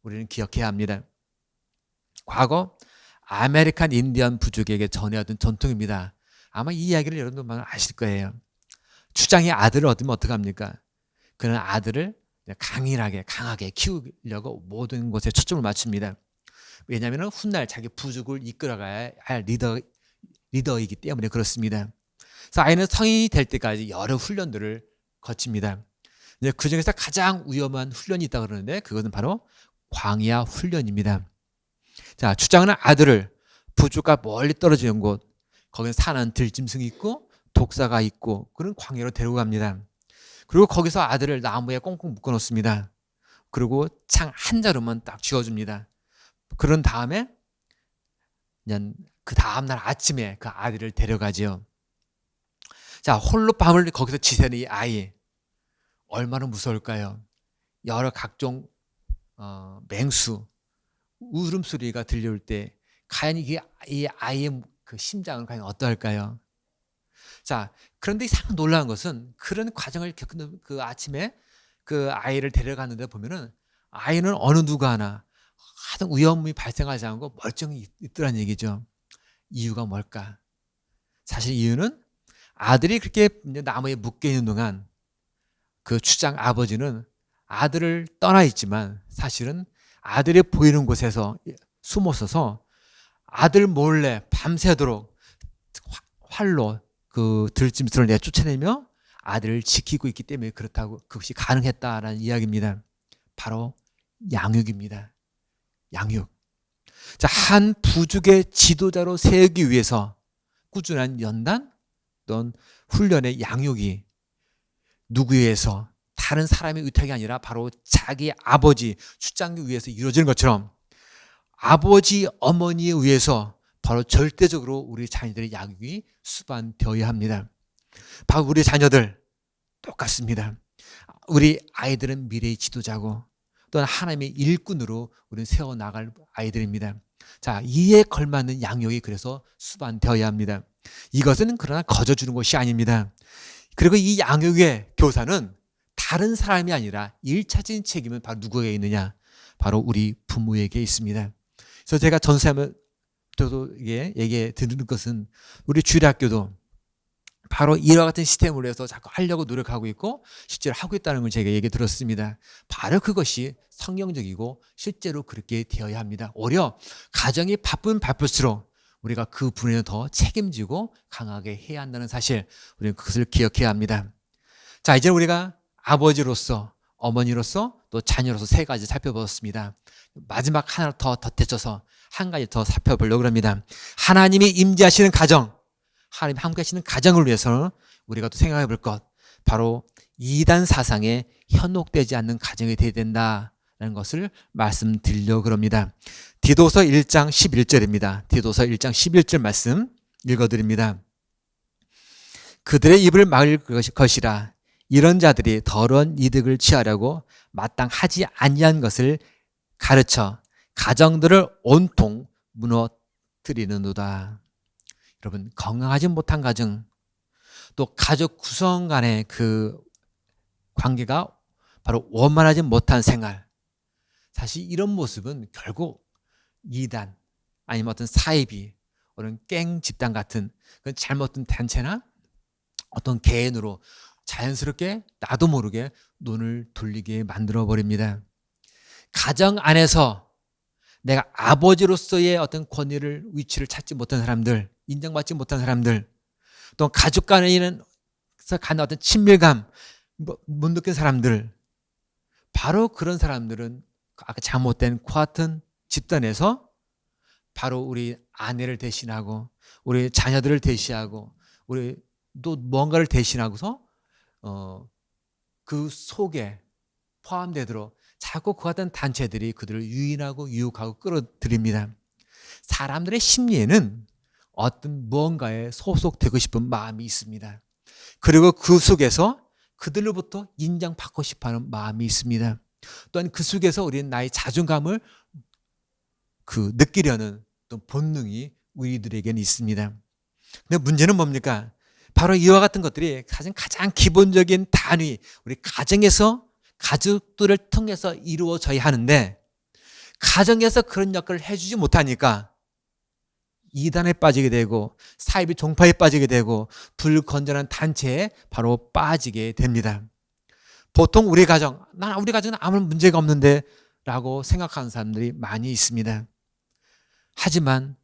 Speaker 2: 우리는 기억해야 합니다. 과거 아메리칸 인디언 부족에게 전해왔던 전통입니다. 아마 이 이야기를 여러분도 아실 거예요. 추장의 아들을 얻으면 어떡합니까? 그는 아들을 강하게 키우려고 모든 것에 초점을 맞춥니다. 왜냐하면 훗날 자기 부족을 이끌어가야 할 리더이기 때문에 그렇습니다. 그래서 아이는 성인이 될 때까지 여러 훈련들을 거칩니다. 그 중에서 가장 위험한 훈련이 있다고 그러는데 그것은 바로 광야 훈련입니다. 자, 추장은 아들을 부족과 멀리 떨어지는 곳, 거기는 사나운 들짐승이 있고 독사가 있고 그런 광야로 데리고 갑니다. 그리고 거기서 아들을 나무에 꽁꽁 묶어 놓습니다. 그리고 창 한 자루만 딱 쥐어줍니다. 그런 다음에 그냥 그 다음날 아침에 그 아들을 데려가지요. 자, 홀로 밤을 거기서 지새는 이 아이 얼마나 무서울까요? 여러 각종 맹수, 울음소리가 들려올 때 과연 이 아이의 그 심장은 과연 어떠할까요? 자, 그런데 상 놀라운 것은 그런 과정을 겪는 그 아침에 그 아이를 데려갔는데 보면은 아이는 어느 누가 하나 하등 위험이 발생하지 않고 멀쩡히 있더란 얘기죠. 이유가 뭘까? 사실 이유는 아들이 그렇게 나무에 묶여 있는 동안 그 추장 아버지는 아들을 떠나 있지만 사실은 아들이 보이는 곳에서 숨어서서 아들 몰래 밤새도록 활로 그 들짐승을 내쫓아내며 아들을 지키고 있기 때문에 그렇다고 그것이 가능했다라는 이야기입니다. 바로 양육입니다. 양육. 자, 한 부족의 지도자로 세우기 위해서 꾸준한 연단 또는 훈련의 양육이 누구에 의해서 다른 사람의 의탁이 아니라 바로 자기 아버지 추장기 위해서 이루어지는 것처럼 아버지 어머니에 의해서 바로 절대적으로 우리 자녀들의 양육이 수반되어야 합니다. 바로 우리 자녀들 똑같습니다. 우리 아이들은 미래의 지도자고 또는 하나님의 일꾼으로 우리는 세워나갈 아이들입니다. 자, 이에 걸맞는 양육이 그래서 수반되어야 합니다. 이것은 그러나 거저주는 것이 아닙니다. 그리고 이 양육의 교사는 다른 사람이 아니라 1차적인 책임은 바로 누구에게 있느냐? 바로 우리 부모에게 있습니다. 그래서 제가 전수하면
Speaker 3: 저도 이게 얘기 듣는 것은 우리 주일학교도 바로 이와 같은 시스템으로 해서 자꾸 하려고 노력하고 있고 실제로 하고 있다는 걸 제가 얘기 들었습니다. 바로 그것이 성경적이고 실제로 그렇게 되어야 합니다. 오히려 가정이 바쁠수록 우리가 그 분야에 더 책임지고 강하게 해야 한다는 사실, 우리는 그것을 기억해야 합니다. 자, 이제 우리가 아버지로서, 어머니로서, 또 자녀로서 세 가지 살펴보았습니다. 마지막 하나 더 덧대쳐서 한 가지 더 살펴보려고 합니다. 하나님이 임재하시는 가정, 하나님 함께 하시는 가정을 위해서는 우리가 또 생각해 볼 것, 바로 이단 사상에 현혹되지 않는 가정이 되어야 된다는 것을 말씀드리려고 합니다. 디도서 1장 11절입니다. 디도서 1장 11절 말씀 읽어드립니다. 그들의 입을 막을 것이라. 이런 자들이 더러운 이득을 취하려고 마땅하지 아니한 것을 가르쳐 가정들을 온통 무너뜨리는도다. 여러분, 건강하지 못한 가정, 또 가족 구성 간의 그 관계가 바로 원만하지 못한 생활, 사실 이런 모습은 결국 이단 아니면 어떤 사이비 혹은 갱 집단 같은 그런 잘못된 단체나 어떤 개인으로 자연스럽게 나도 모르게 눈을 돌리게 만들어 버립니다. 가정 안에서 내가 아버지로서의 어떤 권위를, 위치를 찾지 못한 사람들, 인정받지 못한 사람들, 또 가족 간에는 가는 어떤 친밀감 못 느낀 사람들, 바로 그런 사람들은 아까 잘못된 같은 집단에서 바로 우리 아내를 대신하고 우리 자녀들을 대신하고 우리 또 뭔가를 대신하고서 그 속에 포함되도록 자꾸 그 같은 단체들이 그들을 유인하고 유혹하고 끌어들입니다. 사람들의 심리에는 어떤 무언가에 소속되고 싶은 마음이 있습니다. 그리고 그 속에서 그들로부터 인정받고 싶어하는 마음이 있습니다. 또한 그 속에서 우리는 나의 자존감을 느끼려는 또 본능이 우리들에게는 있습니다. 근데 문제는 뭡니까? 바로 이와 같은 것들이 가장 기본적인 단위, 우리 가정에서 가족들을 통해서 이루어져야 하는데, 가정에서 그런 역할을 해주지 못하니까 이단에 빠지게 되고 사이비 종파에 빠지게 되고 불건전한 단체에 바로 빠지게 됩니다. 보통 우리 가정은 아무 문제가 없는데 라고 생각하는 사람들이 많이 있습니다. 하지만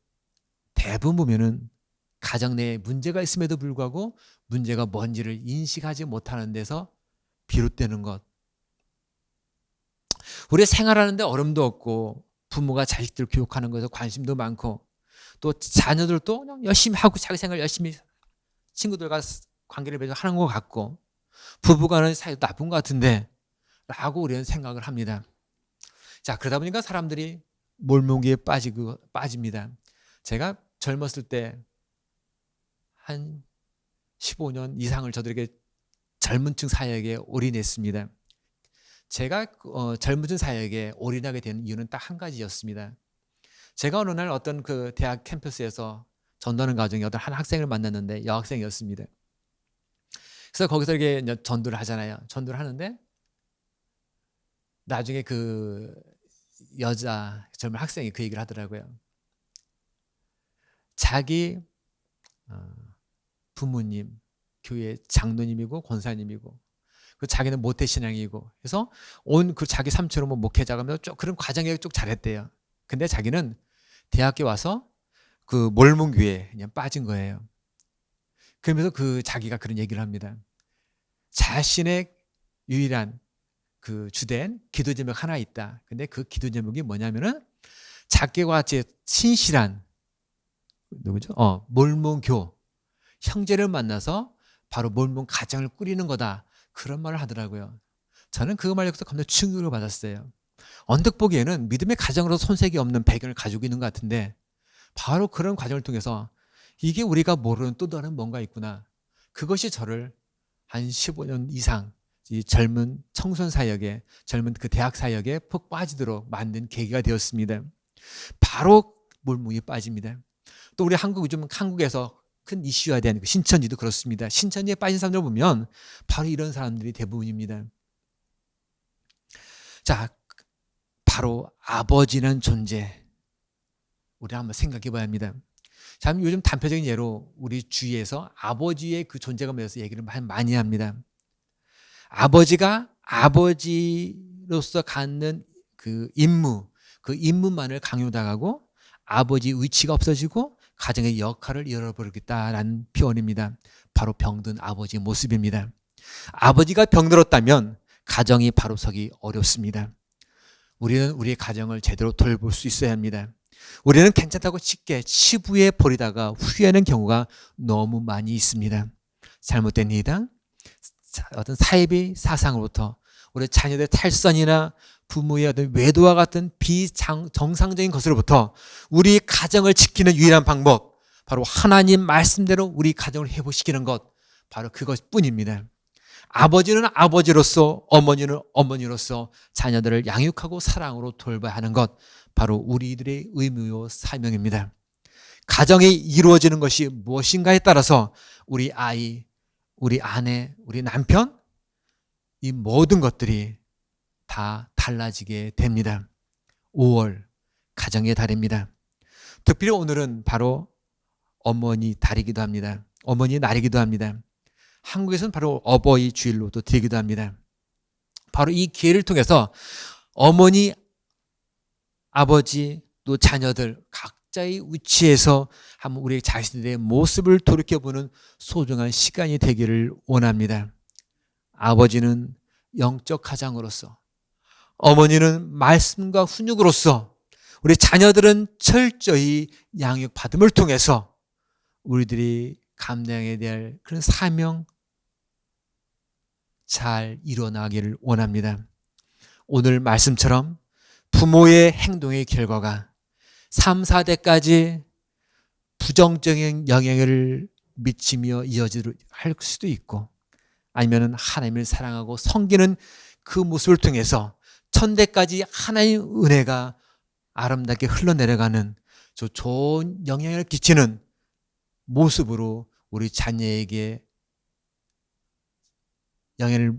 Speaker 3: 대부분 보면은 가정 내에 문제가 있음에도 불구하고 문제가 뭔지를 인식하지 못하는 데서 비롯되는 것. 우리 생활하는데 어려움도 없고 부모가 자식들 교육하는 것에 관심도 많고 또 자녀들도 그냥 열심히 하고 자기 생활 열심히 친구들과 관계를 맺어 하는 것 같고 부부간의 사이도 나쁜 것 같은데 라고 우리는 생각을 합니다. 자, 그러다 보니까 사람들이 몰몬기에 빠집니다. 제가 젊었을 때 한 15년 이상을 저들에게 젊은 층 사역에 올인했습니다. 제가 젊은 층 사역에 올인하게 된 이유는 딱 한 가지였습니다. 제가 어느 날 어떤 그 대학 캠퍼스에서 전도하는 과정에 어떤 한 학생을 만났는데 여학생이었습니다. 그래서 거기서 이렇게 전도를 하잖아요. 전도를 하는데 나중에 그 여자 젊은 학생이 그 얘기를 하더라고요. 자기 부모님, 교회 장로님이고 권사님이고, 그 자기는 모태신앙이고, 그래서 온 그 자기 삼촌은 목회자가 그런 과정에 쭉 잘했대요. 근데 자기는 대학교 와서 그 몰몬교회에 그냥 빠진 거예요. 그러면서 그 자기가 그런 얘기를 합니다. 자신의 유일한 그 주된 기도 제목 하나 있다. 근데 그 기도 제목이 뭐냐면은 자기와 제 신실한 누구죠? 몰몬교 형제를 만나서 바로 몰몬 가정을 꾸리는 거다. 그런 말을 하더라고요. 저는 그거 말로 감독 충격을 받았어요. 언뜻 보기에는 믿음의 가정으로 손색이 없는 배경을 가지고 있는 것 같은데 바로 그런 과정을 통해서 이게 우리가 모르는 또 다른 뭔가 있구나. 그것이 저를 한 15년 이상 이 젊은 청소년 사역에, 젊은 그 대학 사역에 푹 빠지도록 만든 계기가 되었습니다. 바로 몰몬에 빠집니다. 또 우리 한국에서 큰 이슈화에 대한 신천지도 그렇습니다. 신천지에 빠진 사람들 보면 바로 이런 사람들이 대부분입니다. 자, 바로 아버지는 존재. 우리 한번 생각해 봐야 합니다. 참 요즘 단편적인 예로 우리 주위에서 아버지의 그 존재감에 대해서 얘기를 많이 합니다. 아버지가 아버지로서 갖는 그 임무만을 강요당하고 아버지 위치가 없어지고 가정의 역할을 잃어버리겠다라는 표현입니다. 바로 병든 아버지의 모습입니다. 아버지가 병들었다면 가정이 바로 서기 어렵습니다. 우리는 우리의 가정을 제대로 돌볼 수 있어야 합니다. 우리는 괜찮다고 쉽게 치부해 버리다가 후회하는 경우가 너무 많이 있습니다. 잘못된 이당, 어떤 사이비 사상으로부터 우리 자녀들의 탈선이나 부모의 어떤 외도와 같은 비정상적인 것으로부터 우리 가정을 지키는 유일한 방법, 바로 하나님 말씀대로 우리 가정을 회복시키는 것, 바로 그것뿐입니다. 아버지는 아버지로서, 어머니는 어머니로서 자녀들을 양육하고 사랑으로 돌봐야 하는 것, 바로 우리들의 의무요 사명입니다. 가정이 이루어지는 것이 무엇인가에 따라서 우리 아이, 우리 아내, 우리 남편, 이 모든 것들이 다 달라지게 됩니다. 5월 가정의 달입니다. 특별히 오늘은 바로 어머니 달이기도 합니다. 어머니 날이기도 합니다. 한국에서는 바로 어버이 주일로도 되기도 합니다. 바로 이 기회를 통해서 어머니, 아버지, 또 자녀들 각자의 위치에서 한번 우리 자신들의 모습을 돌이켜보는 소중한 시간이 되기를 원합니다. 아버지는 영적 가장으로서, 어머니는 말씀과 훈육으로서, 우리 자녀들은 철저히 양육받음을 통해서 우리들이 감당해야 될 그런 사명 잘 일어나기를 원합니다. 오늘 말씀처럼 부모의 행동의 결과가 3, 4대까지 부정적인 영향을 미치며 이어질 할 수도 있고, 아니면 하나님을 사랑하고 섬기는 그 모습을 통해서 1000대까지 하나님의 은혜가 아름답게 흘러내려가는 저 좋은 영향을 끼치는 모습으로 우리 자녀에게 영향을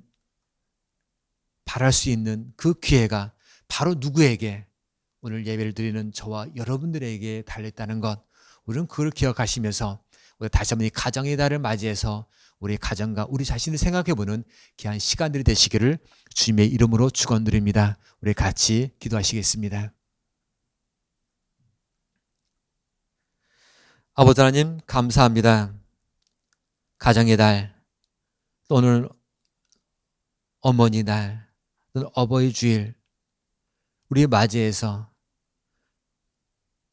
Speaker 3: 발할 수 있는 그 기회가 바로 누구에게? 오늘 예배를 드리는 저와 여러분들에게 달렸다는 것, 우리는 그걸 기억하시면서 우리 다시 한번 이 가정의 달을 맞이해서 우리 가정과 우리 자신을 생각해보는 귀한 시간들이 되시기를 주님의 이름으로 축원드립니다. 우리 같이 기도하시겠습니다. 아버지 하나님 감사합니다. 가정의 달, 또는 어머니 날, 또는 어버이 주일, 우리 맞이해서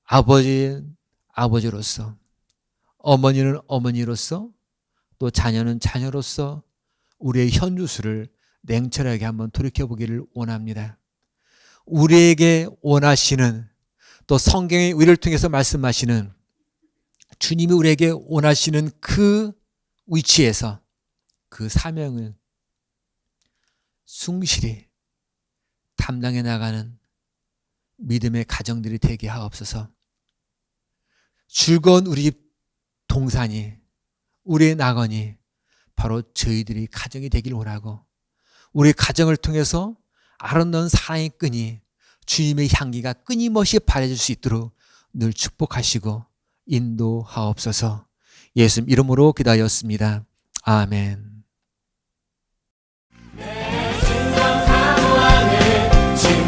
Speaker 3: 아버지는 아버지로서, 어머니는 어머니로서, 또 자녀는 자녀로서 우리의 현주수를 냉철하게 한번 돌이켜보기를 원합니다. 우리에게 원하시는, 또 성경의 우리를 통해서 말씀하시는 주님이 우리에게 원하시는 그 위치에서 그 사명을 충실히 담당해 나가는 믿음의 가정들이 되게 하옵소서. 즐거운 우리 동산이, 우리의 낙원이 바로 저희들이 가정이 되길 원하고, 우리 가정을 통해서 아름다운 사랑의 끈이, 주님의 향기가 끊임없이 바래질 수 있도록 늘 축복하시고 인도하옵소서. 예수님 이름으로 기도하였습니다. 아멘.
Speaker 4: 주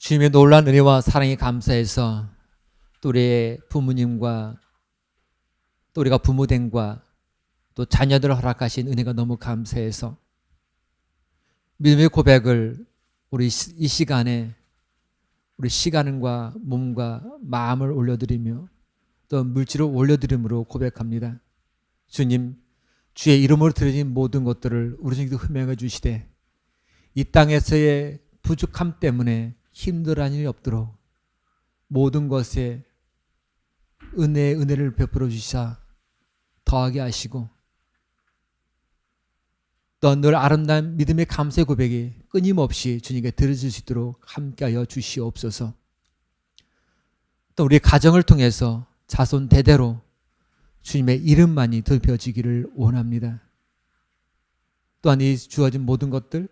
Speaker 3: 주님의 놀라운 은혜와 사랑에 감사해서 또 우리의 부모님과 또 우리가 부모됨과 또 자녀들을 허락하신 은혜가 너무 감사해서 믿음의 고백을 우리 이 시간에 우리 시간과 몸과 마음을 올려드리며 또 물질을 올려드림으로 고백합니다. 주님, 주의 이름으로 드려진 모든 것들을 우리 중에도 흠명해 주시되 이 땅에서의 부족함 때문에 힘들어하는 일이 없도록 모든 것에 은혜를 베풀어 주시사 더하게 하시고 또 늘 아름다운 믿음의 감사의 고백이 끊임없이 주님께 들어질 수 있도록 함께하여 주시옵소서. 또 우리 가정을 통해서 자손 대대로 주님의 이름만이 덮여지기를 원합니다. 또한 이 주어진 모든 것들,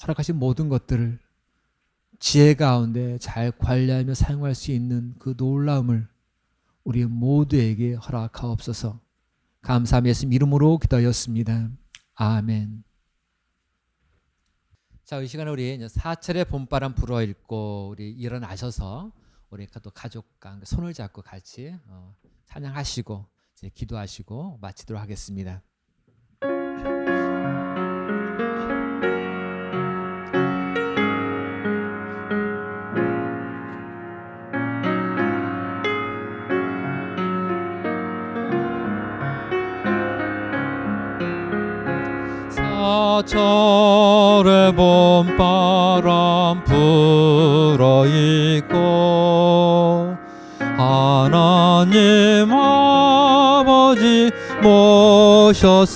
Speaker 3: 허락하신 모든 것들을 지혜 가운데 잘 관리하며 사용할 수 있는 그 놀라움을 우리 모두에게 허락하옵소서. 감사하며 예수님 이름으로 기도하였습니다. 아멘. 자, 이 시간에 우리 사철의 봄바람 불어 읽고 우리 일어나셔서 우리 또 가족과 손을 잡고 같이 찬양하시고 이제 기도하시고 마치도록 하겠습니다.
Speaker 1: 사철의 봄바람 불어있고 하나님 아버지 모셨으니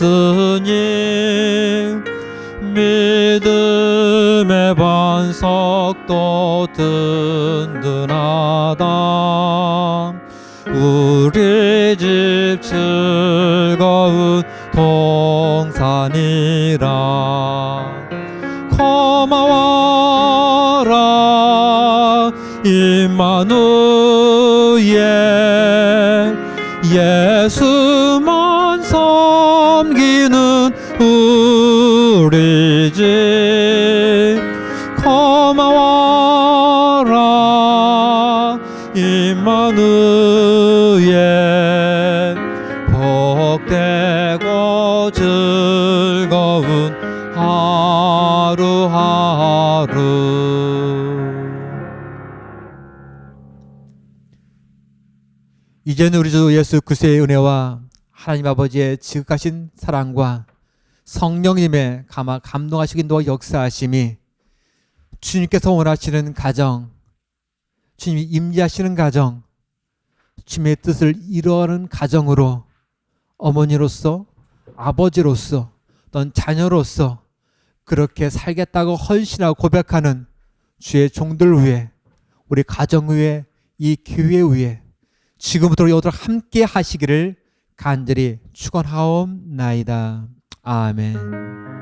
Speaker 1: 믿음의 반석도 든든하다. 우리 집 즐거운 동산이라. 고마워라 임마누엘, 예수만 섬기는 우리 집. 고마워라 임마누엘, 복되고 즐거운 하루하루.
Speaker 3: 이제는 우리 주 예수 그리스도의 은혜와 하나님 아버지의 지극하신 사랑과 성령님의 감동하시고 인도와 역사하심이 주님께서 원하시는 가정, 주님이 임재하시는 가정, 주님의 뜻을 이루어가는 가정으로 어머니로서 아버지로서 또는 자녀로서 그렇게 살겠다고 헌신하고 고백하는 주의 종들 위에, 우리 가정 위에, 이 교회 위에 지금부터 영원토록 함께 하시기를 간절히 축원하옵나이다. 아멘.